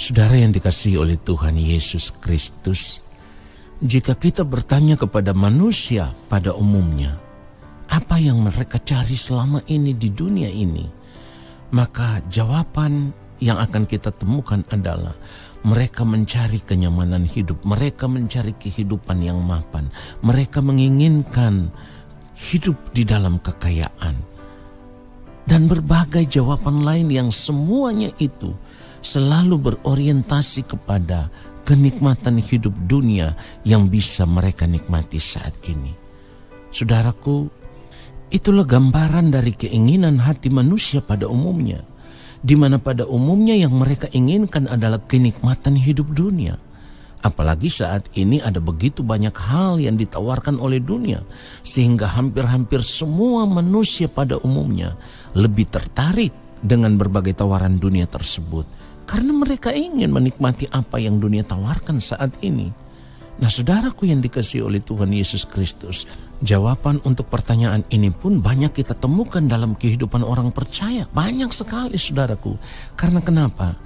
Saudara yang dikasihi oleh Tuhan Yesus Kristus, jika kita bertanya kepada manusia pada umumnya, apa yang mereka cari selama ini di dunia ini, maka jawaban yang akan kita temukan adalah mereka mencari kenyamanan hidup, mereka mencari kehidupan yang mapan, mereka menginginkan hidup di dalam kekayaan, dan berbagai jawaban lain yang semuanya itu selalu berorientasi kepada kenikmatan hidup dunia yang bisa mereka nikmati saat ini. Saudaraku, itulah gambaran dari keinginan hati manusia pada umumnya, di mana pada umumnya yang mereka inginkan adalah kenikmatan hidup dunia. Apalagi saat ini ada begitu banyak hal yang ditawarkan oleh dunia, sehingga hampir-hampir semua manusia pada umumnya lebih tertarik dengan berbagai tawaran dunia tersebut, karena mereka ingin menikmati apa yang dunia tawarkan saat ini. Nah, saudaraku yang dikasihi oleh Tuhan Yesus Kristus, jawaban untuk pertanyaan ini pun banyak kita temukan dalam kehidupan orang percaya. Banyak sekali, saudaraku. Karena kenapa?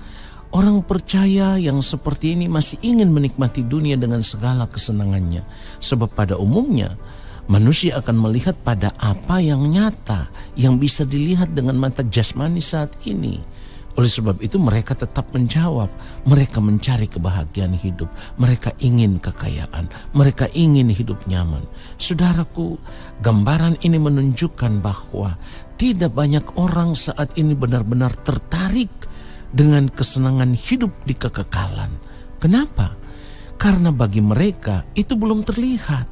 Orang percaya yang seperti ini masih ingin menikmati dunia dengan segala kesenangannya. Sebab pada umumnya, manusia akan melihat pada apa yang nyata, yang bisa dilihat dengan mata jasmani saat ini. Oleh sebab itu mereka tetap menjawab, mereka mencari kebahagiaan hidup, mereka ingin kekayaan, mereka ingin hidup nyaman. Saudaraku, gambaran ini menunjukkan bahwa tidak banyak orang saat ini benar-benar tertarik dengan kesenangan hidup di kekekalan. Kenapa? Karena bagi mereka itu belum terlihat,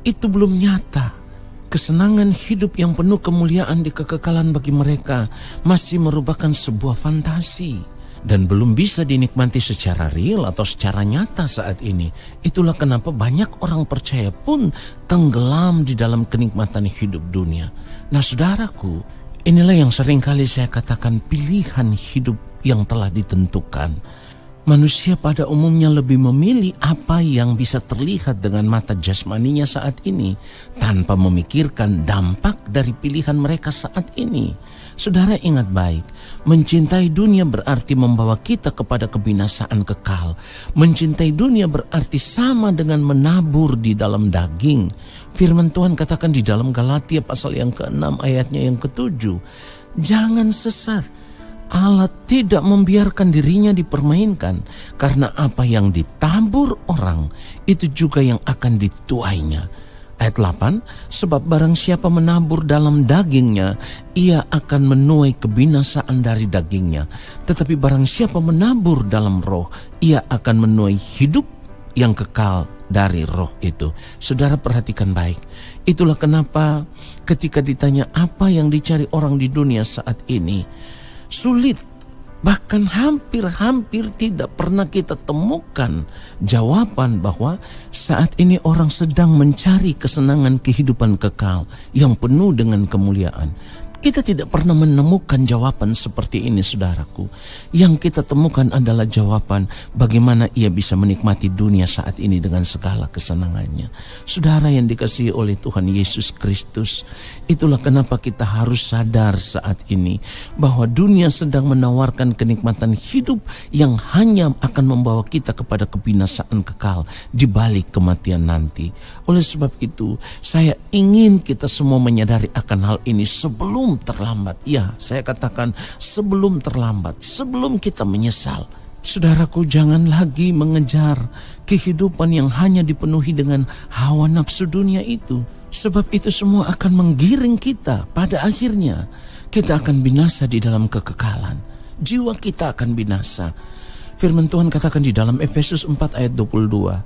itu belum nyata. Kesenangan hidup yang penuh kemuliaan di kekekalan bagi mereka masih merupakan sebuah fantasi dan belum bisa dinikmati secara real atau secara nyata saat ini. Itulah kenapa banyak orang percaya pun tenggelam di dalam kenikmatan hidup dunia. Nah, saudaraku, inilah yang seringkali saya katakan pilihan hidup yang telah ditentukan. Manusia pada umumnya lebih memilih apa yang bisa terlihat dengan mata jasmaninya saat ini, tanpa memikirkan dampak dari pilihan mereka saat ini. Saudara ingat baik, mencintai dunia berarti membawa kita kepada kebinasaan kekal. Mencintai dunia berarti sama dengan menabur di dalam daging. Firman Tuhan katakan di dalam Galatia pasal yang ke-6 ayatnya yang ke-7, jangan sesat. Allah tidak membiarkan dirinya dipermainkan, karena apa yang ditabur orang itu juga yang akan dituainya. Ayat 8, sebab barang siapa menabur dalam dagingnya, ia akan menuai kebinasaan dari dagingnya. Tetapi barang siapa menabur dalam roh, ia akan menuai hidup yang kekal dari roh itu. Saudara perhatikan baik. Itulah kenapa ketika ditanya apa yang dicari orang di dunia saat ini, sulit, bahkan hampir tidak pernah kita temukan jawaban bahwa saat ini orang sedang mencari kesenangan kehidupan kekal yang penuh dengan kemuliaan. Kita tidak pernah menemukan jawaban seperti ini, saudaraku. Yang kita temukan adalah jawaban bagaimana ia bisa menikmati dunia saat ini dengan segala kesenangannya. Saudara yang dikasihi oleh Tuhan Yesus Kristus, itulah kenapa kita harus sadar saat ini bahwa dunia sedang menawarkan kenikmatan hidup yang hanya akan membawa kita kepada kebinasaan kekal di balik kematian nanti. Oleh sebab itu, saya ingin kita semua menyadari akan hal ini sebelum terlambat. Ya, saya katakan sebelum terlambat, sebelum kita menyesal. Saudaraku, jangan lagi mengejar kehidupan yang hanya dipenuhi dengan hawa nafsu dunia itu. Sebab itu semua akan menggiring kita. Pada akhirnya kita akan binasa di dalam kekekalan. Jiwa kita akan binasa. Firman Tuhan katakan di dalam Efesus 4 ayat 22,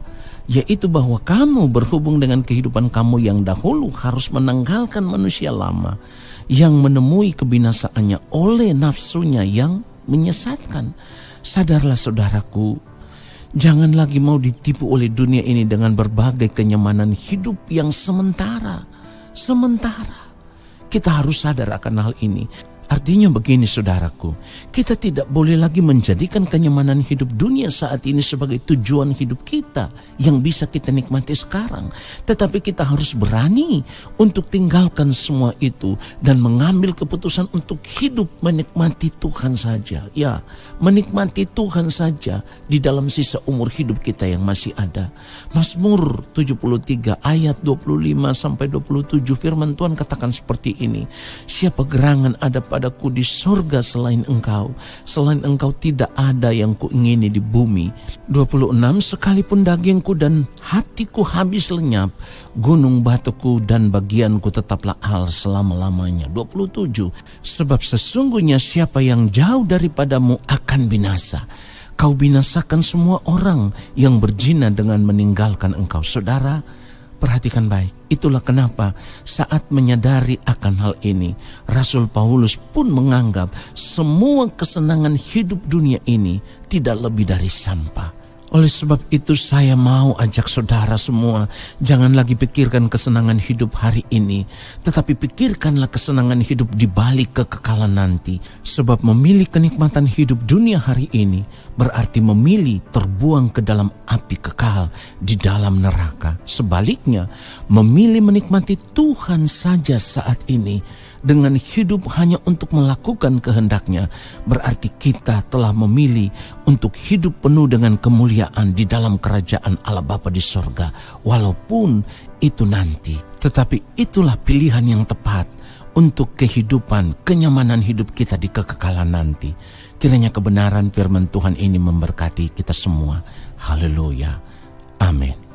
yaitu bahwa kamu berhubung dengan kehidupan kamu yang dahulu harus menanggalkan manusia lama yang menemui kebinasaannya oleh nafsunya yang menyesatkan. Sadarlah saudaraku, jangan lagi mau ditipu oleh dunia ini dengan berbagai kenyamanan hidup yang sementara. Kita harus sadar akan hal ini. Artinya begini saudaraku, kita tidak boleh lagi menjadikan kenyamanan hidup dunia saat ini sebagai tujuan hidup kita yang bisa kita nikmati sekarang. Tetapi kita harus berani untuk tinggalkan semua itu dan mengambil keputusan untuk hidup menikmati Tuhan saja. Ya, menikmati Tuhan saja di dalam sisa umur hidup kita yang masih ada. Mazmur 73 ayat 25 sampai 27 firman Tuhan katakan seperti ini. Siapa gerangan ada padaku di sorga selain engkau tidak ada yang kuingini di bumi. 26 sekalipun dagingku dan hatiku habis lenyap, gunung batuku dan bagianku tetaplah hal selama-lamanya. 27 sebab sesungguhnya siapa yang jauh daripadamu akan binasa. Kau binasakan semua orang yang berzina dengan meninggalkan engkau. Saudara, perhatikan baik. Itulah kenapa saat menyadari akan hal ini, Rasul Paulus pun menganggap semua kesenangan hidup dunia ini tidak lebih dari sampah. Oleh sebab itu saya mau ajak saudara semua, jangan lagi pikirkan kesenangan hidup hari ini, tetapi pikirkanlah kesenangan hidup di balik kekekalan nanti. Sebab memilih kenikmatan hidup dunia hari ini berarti memilih terbuang ke dalam api kekal di dalam neraka. Sebaliknya, memilih menikmati Tuhan saja saat ini dengan hidup hanya untuk melakukan kehendaknya, berarti kita telah memilih untuk hidup penuh dengan kemuliaan di dalam kerajaan Allah Bapa di sorga, walaupun itu nanti. Tetapi itulah pilihan yang tepat untuk kehidupan, kenyamanan hidup kita di kekekalan nanti. Kiranya kebenaran firman Tuhan ini memberkati kita semua. Haleluya. Amin.